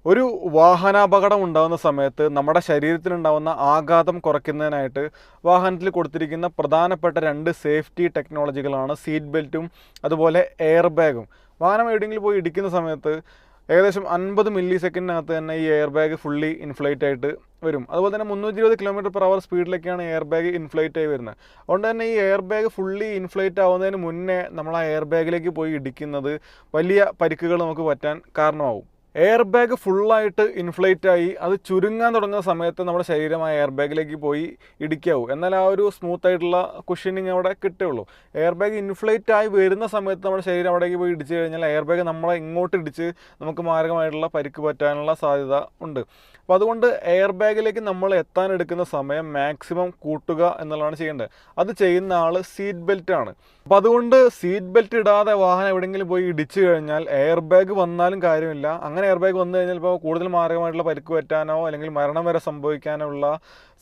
ഒരു വാഹനാപകടം ഉണ്ടാകുന്ന സമയത്ത് നമ്മുടെ ശരീരത്തിലുണ്ടാകുന്ന ആഘാതം കുറയ്ക്കുന്നതിനായിട്ട് വാഹനത്തിൽ കൊടുത്തിരിക്കുന്ന പ്രധാനപ്പെട്ട രണ്ട് സേഫ്റ്റി ടെക്നോളജികളാണ് സീറ്റ് ബെൽറ്റും അതുപോലെ എയർ ബാഗും. വാഹനം എവിടെയെങ്കിലും പോയി ഇടിക്കുന്ന സമയത്ത് ഏകദേശം 50 മില്ലി സെക്കൻഡിനകത്ത് തന്നെ ഈ എയർ ബാഗ് ഫുള്ളി ഇൻഫ്ലേറ്റ് ആയിട്ട് വരും. അതുപോലെ തന്നെ 320 km/h സ്പീഡിലേക്കാണ് എയർ ബാഗ് ഇൻഫ്ലേറ്റ് ആയി വരുന്നത്. അതുകൊണ്ട് തന്നെ ഈ എയർ ബാഗ് ഫുള്ളി ഇൻഫ്ലേറ്റ് ആവുന്നതിന് മുന്നേ നമ്മൾ ആ എയർ ബാഗിലേക്ക് പോയി ഇടിക്കുന്നത് വലിയ പരിക്കുകൾ നമുക്ക് പറ്റാൻ കാരണമാവും. എയർ ബാഗ് ഫുള്ളായിട്ട് ഇൻഫ്ലേറ്റ് ആയി അത് ചുരുങ്ങാൻ തുടങ്ങുന്ന സമയത്ത് നമ്മുടെ ശരീരം ആ എയർ ബാഗിലേക്ക് പോയി ഇടിക്കാവൂ. എന്നാൽ ആ ഒരു സ്മൂത്ത് ആയിട്ടുള്ള കുഷനിങ് അവിടെ കിട്ടുകയുള്ളൂ. എയർ ബാഗ് ഇൻഫ്ലേറ്റ് ആയി വരുന്ന സമയത്ത് നമ്മുടെ ശരീരം അവിടേക്ക് പോയി ഇടിച്ചു കഴിഞ്ഞാൽ എയർ ബാഗ് നമ്മളെ ഇങ്ങോട്ട് ഇടിച്ച് നമുക്ക് മാരകമായിട്ടുള്ള പരിക്ക് പറ്റാനുള്ള സാധ്യത ഉണ്ട്. അപ്പോൾ അതുകൊണ്ട് എയർ ബാഗിലേക്ക് നമ്മൾ എത്താനെടുക്കുന്ന സമയം മാക്സിമം കൂട്ടുക എന്നുള്ളതാണ് ചെയ്യേണ്ടത്. അത് ചെയ്യുന്ന ആൾ സീറ്റ് ബെൽറ്റ് ആണ്. അപ്പോൾ അതുകൊണ്ട് സീറ്റ് ബെൽറ്റ് ഇടാതെ വാഹനം എവിടെയെങ്കിലും പോയി ഇടിച്ചു കഴിഞ്ഞാൽ എയർ ബാഗ് വന്നാലും കാര്യമില്ല. അങ്ങനെ എയർ ബാഗ് വന്നു കഴിഞ്ഞാൽ ഇപ്പോൾ കൂടുതൽ മാരകമായിട്ടുള്ള പരിക്ക് പറ്റാനോ അല്ലെങ്കിൽ മരണം വരെ സംഭവിക്കാനോ ഉള്ള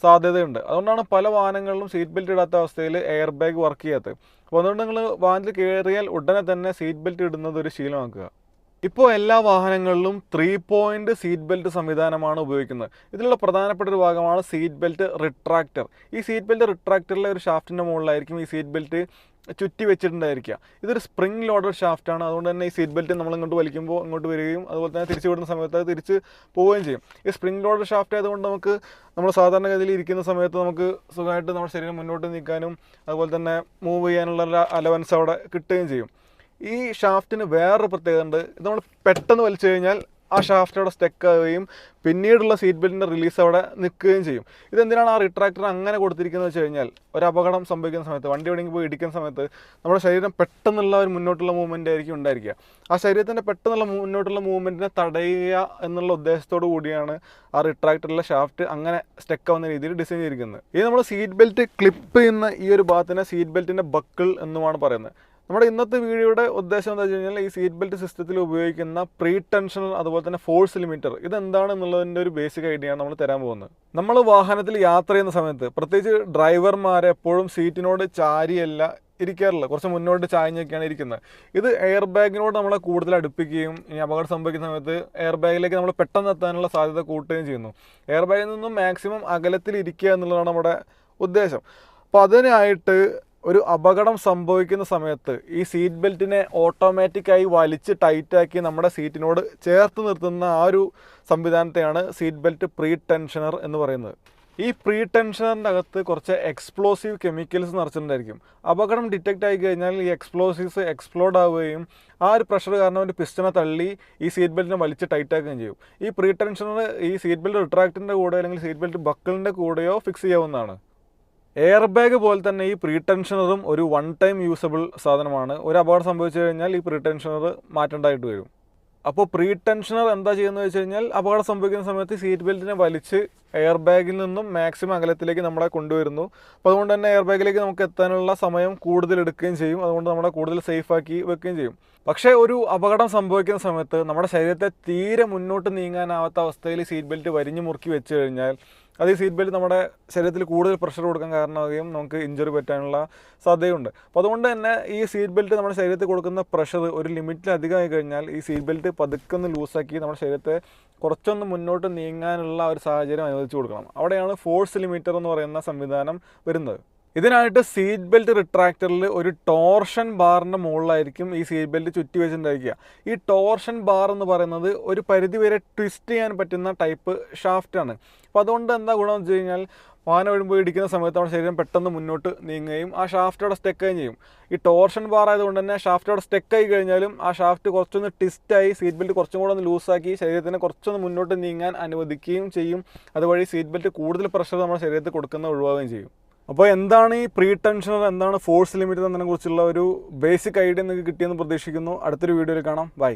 സാധ്യതയുണ്ട്. അതുകൊണ്ടാണ് പല വാഹനങ്ങളിലും സീറ്റ് ബെൽറ്റ് ഇടാത്ത അവസ്ഥയിൽ എയർ ബാഗ് വർക്ക് ചെയ്യാത്തത്. അപ്പോൾ അതുകൊണ്ട് നിങ്ങൾ വാഹനത്തിൽ കയറിയാൽ ഉടനെ തന്നെ സീറ്റ് ബെൽറ്റ് ഇടുന്നത് ഒരു ശീലമാക്കുക. ഇപ്പോൾ എല്ലാ വാഹനങ്ങളിലും 3 പോയിൻ്റ് സീറ്റ് ബെൽറ്റ് സംവിധാനമാണ് ഉപയോഗിക്കുന്നത്. ഇതിലുള്ള പ്രധാനപ്പെട്ട ഒരു ഭാഗമാണ് സീറ്റ് ബെൽറ്റ് റിട്രാക്ടർ. ഈ സീറ്റ് ബെൽറ്റ് റിട്രാക്ടറിലെ ഒരു ഷാഫ്റ്റിൻ്റെ മുകളിലായിരിക്കും ഈ സീറ്റ് ബെൽറ്റ് ചുറ്റി വെച്ചിട്ടുണ്ടായിരിക്കുക. ഇതൊരു സ്പ്രിംഗ് ലോഡഡ് ഷാഫ്റ്റാണ്. അതുകൊണ്ട് തന്നെ ഈ സീറ്റ് ബെൽറ്റ് നമ്മൾ ഇങ്ങോട്ട് വലിക്കുമ്പോൾ ഇങ്ങോട്ട് വരികയും അതുപോലെ തന്നെ തിരിച്ചു വിടുന്ന സമയത്ത് അത് തിരിച്ച് പോവുകയും ചെയ്യും. ഈ സ്പ്രിംഗ് ലോഡഡ് ഷാഫ്റ്റ് ആയതുകൊണ്ട് നമുക്ക് നമ്മൾ സാധാരണഗതിയിൽ ഇരിക്കുന്ന സമയത്ത് നമുക്ക് സുഖമായിട്ട് നമ്മുടെ ശരീരം മുന്നോട്ട് നീക്കാനും അതുപോലെ തന്നെ മൂവ് ചെയ്യാനുള്ള അലവൻസ് അവിടെ കിട്ടുകയും ചെയ്യും. ഈ ഷാഫ്റ്റിന് വേറൊരു പ്രത്യേകത ഉണ്ട്. ഇത് നമ്മൾ പെട്ടെന്ന് വലിച്ചു കഴിഞ്ഞാൽ ആ ഷാഫ്റ്റ് അവിടെ സ്റ്റക്ക് ആവുകയും പിന്നീടുള്ള സീറ്റ് ബെൽറ്റിൻ്റെ റിലീസ് അവിടെ നിൽക്കുകയും ചെയ്യും. ഇതെന്തിനാണ് ആ റിട്രാക്ടർ അങ്ങനെ കൊടുത്തിരിക്കുന്നത് വെച്ച് കഴിഞ്ഞാൽ ഒരു അപകടം സംഭവിക്കുന്ന സമയത്ത് വണ്ടി എവിടെയെങ്കിലും പോയി ഇടിക്കുന്ന സമയത്ത് നമ്മുടെ ശരീരം പെട്ടെന്നുള്ള ഒരു മുന്നോട്ടുള്ള മൂവ്മെൻ്റ് ആയിരിക്കും ഉണ്ടായിരിക്കുക. ആ ശരീരത്തിൻ്റെ പെട്ടെന്നുള്ള മുന്നോട്ടുള്ള മൂവ്മെൻറ്റിനെ തടയുക എന്നുള്ള ഉദ്ദേശത്തോടു കൂടിയാണ് ആ റിട്രാക്ടറിലെ ഷാഫ്റ്റ് അങ്ങനെ സ്റ്റക്ക് ആവുന്ന രീതിയിൽ ഡിസൈൻ ചെയ്തിരിക്കുന്നത്. ഇത് നമ്മൾ സീറ്റ് ബെൽറ്റ് ക്ലിപ്പ് ചെയ്യുന്ന ഈ ഒരു ഭാഗത്തിനെ സീറ്റ് ബെൽറ്റിൻ്റെ ബക്കിൾ എന്നുമാണ് പറയുന്നത്. നമ്മുടെ ഇന്നത്തെ വീഡിയോയുടെ ഉദ്ദേശം എന്താ വെച്ച് കഴിഞ്ഞാൽ ഈ സീറ്റ് ബെൽറ്റ് സിസ്റ്റത്തിൽ ഉപയോഗിക്കുന്ന പ്രീ ടെൻഷണൽ അതുപോലെ തന്നെ ഫോഴ്സ് ലിമിറ്റർ ഇതെന്താണെന്നുള്ളതിൻ്റെ ഒരു ബേസിക് ഐഡിയ ആണ് നമ്മൾ തരാൻ പോകുന്നത്. നമ്മൾ വാഹനത്തിൽ യാത്ര ചെയ്യുന്ന സമയത്ത് പ്രത്യേകിച്ച് ഡ്രൈവർമാരെ എപ്പോഴും സീറ്റിനോട് ചാരിയല്ല ഇരിക്കാറില്ല, കുറച്ച് മുന്നോട്ട് ചായഞ്ഞൊക്കെയാണ് ഇരിക്കുന്നത്. ഇത് എയർ ബാഗിനോട് നമ്മളെ കൂടുതൽ അടുപ്പിക്കുകയും ഇനി അപകടം സംഭവിക്കുന്ന സമയത്ത് എയർ ബാഗിലേക്ക് നമ്മൾ പെട്ടെന്ന് എത്താനുള്ള സാധ്യത കൂട്ടുകയും ചെയ്യുന്നു. എയർ ബാഗിൽ നിന്നും മാക്സിമം അകലത്തിൽ ഇരിക്കുക എന്നുള്ളതാണ് നമ്മുടെ ഉദ്ദേശം. അപ്പോൾ അതിനായിട്ട് ഒരു അപകടം സംഭവിക്കുന്ന സമയത്ത് ഈ സീറ്റ് ബെൽറ്റിനെ ഓട്ടോമാറ്റിക്കായി വലിച്ച് ടൈറ്റാക്കി നമ്മുടെ സീറ്റിനോട് ചേർത്ത് നിർത്തുന്ന ആ ഒരു സംവിധാനത്തെയാണ് സീറ്റ് ബെൽറ്റ് പ്രീ ടെൻഷനർ എന്ന് പറയുന്നത്. ഈ പ്രീ ടെൻഷനറിൻ്റെ അകത്ത് കുറച്ച് എക്സ്പ്ലോസീവ് കെമിക്കൽസ് നിറച്ചിട്ടുണ്ടായിരിക്കും. അപകടം ഡിറ്റക്റ്റ് ആയി കഴിഞ്ഞാൽ ഈ എക്സ്പ്ലോസീവ്സ് എക്സ്പ്ലോഡ് ആവുകയും ആ ഒരു പ്രഷർ കാരണം ഒരു പിസ്റ്റനെ തള്ളി ഈ സീറ്റ് ബെൽറ്റിനെ വലിച്ച് ടൈറ്റാക്കുകയും ചെയ്യും. ഈ പ്രീ ടെൻഷനർ ഈ സീറ്റ് ബെൽറ്റ് റിട്രാക്റ്റിൻ്റെ കൂടെ അല്ലെങ്കിൽ സീറ്റ് ബെൽറ്റ് ബക്കിളിൻ്റെ കൂടെയോ ഫിക്സ് ചെയ്യാവുന്നതാണ്. എയർ ബാഗ് പോലെ തന്നെ ഈ പ്രീ ടെൻഷനറും ഒരു വൺ ടൈം യൂസബിൾ സാധനമാണ്. ഒരു അപകടം സംഭവിച്ചു കഴിഞ്ഞാൽ ഈ പ്രീ ടെൻഷനർ മാറ്റേണ്ടതായിട്ട് വരും. അപ്പോൾ പ്രീ ടെൻഷനർ എന്താ ചെയ്യുന്നത് വെച്ച് കഴിഞ്ഞാൽ അപകടം സംഭവിക്കുന്ന സമയത്ത് സീറ്റ് ബെൽറ്റിനെ വലിച്ച് എയർ ബാഗിൽ നിന്നും മാക്സിമം അകലത്തിലേക്ക് നമ്മളെ കൊണ്ടുവരുന്നു. അപ്പോൾ അതുകൊണ്ട് തന്നെ എയർ ബാഗിലേക്ക് നമുക്ക് എത്താനുള്ള സമയം കൂടുതൽ എടുക്കുകയും ചെയ്യും. അതുകൊണ്ട് നമ്മളെ കൂടുതൽ സേഫാക്കി വെക്കുകയും ചെയ്യും. പക്ഷേ ഒരു അപകടം സംഭവിക്കുന്ന സമയത്ത് നമ്മുടെ ശരീരത്തെ തീരെ മുന്നോട്ട് നീങ്ങാനാവാത്ത അവസ്ഥയിൽ സീറ്റ് ബെൽറ്റ് വരിഞ്ഞു മുറുക്കി വെച്ച് കഴിഞ്ഞാൽ അത് ഈ സീറ്റ് ബെൽറ്റ് നമ്മുടെ ശരീരത്തിൽ കൂടുതൽ പ്രഷർ കൊടുക്കാൻ കാരണമാവുകയും നമുക്ക് ഇഞ്ചുറി പറ്റാനുള്ള സാധ്യതയുണ്ട്. അപ്പോൾ അതുകൊണ്ട് തന്നെ ഈ സീറ്റ് ബെൽറ്റ് നമ്മുടെ ശരീരത്തിൽ കൊടുക്കുന്ന പ്രഷർ ഒരു ലിമിറ്റിലധികമായി കഴിഞ്ഞാൽ ഈ സീറ്റ് ബെൽറ്റ് പതുക്കെ ലൂസാക്കി നമ്മുടെ ശരീരത്തെ കുറച്ചൊന്ന് മുന്നോട്ട് നീങ്ങാനുള്ള ഒരു സാഹചര്യം അനുവദിച്ചു കൊടുക്കണം. അവിടെയാണ് ഫോഴ്സ് ലിമിറ്റർ എന്ന് പറയുന്ന സംവിധാനം വരുന്നത്. ഇതിനായിട്ട് സീറ്റ് ബെൽറ്റ് റിട്രാക്ടറിൽ ഒരു ടോർഷൻ ബാറിൻ്റെ മുകളിലായിരിക്കും ഈ സീറ്റ് ബെൽറ്റ് ചുറ്റി വെച്ചിട്ടുണ്ടായിരിക്കുക. ഈ ടോർഷൻ ബാർ എന്ന് പറയുന്നത് ഒരു പരിധി വരെ ട്വിസ്റ്റ് ചെയ്യാൻ പറ്റുന്ന ടൈപ്പ് ഷാഫ്റ്റാണ്. അപ്പോൾ അതുകൊണ്ട് എന്താ ഗുണമെന്ന് വെച്ച് കഴിഞ്ഞാൽ വാഹനം വരുമ്പോൾ ഇടിക്കുന്ന സമയത്ത് നമ്മുടെ ശരീരം പെട്ടെന്ന് മുന്നോട്ട് നീങ്ങുകയും ആ ഷാഫ്റ്റോടെ സ്റ്റെക്കായും ചെയ്യും. ഈ ടോർഷൻ ബാർ ആയതുകൊണ്ട് തന്നെ ഷാഫ്റ്റോടെ സ്റ്റെക്കായി കഴിഞ്ഞാലും ആ ഷാഫ്റ്റ് കുറച്ചൊന്ന് ട്വിസ്റ്റായി സീറ്റ് ബെൽറ്റ് കുറച്ചും കൂടെ ഒന്ന് ലൂസാക്കി ശരീരത്തിനെ കുറച്ചൊന്ന് മുന്നോട്ട് നീങ്ങാൻ അനുവദിക്കുകയും ചെയ്യും. അതുവഴി സീറ്റ് ബെൽറ്റ് കൂടുതൽ പ്രഷർ നമ്മുടെ ശരീരത്തിൽ കൊടുക്കുന്നത് ഒഴിവാക്കുകയും ചെയ്യും. അപ്പോൾ എന്താണ് ഈ പ്രീ ടെൻഷനർ, എന്താണ് ഫോഴ്സ് ലിമിറ്റർ എന്നതിനെ കുറിച്ചുള്ള ഒരു ബേസിക് ഐഡിയ നിങ്ങൾക്ക് കിട്ടിയെന്ന് പ്രതീക്ഷിക്കുന്നു. അടുത്തൊരു വീഡിയോയിൽ കാണാം. ബൈ.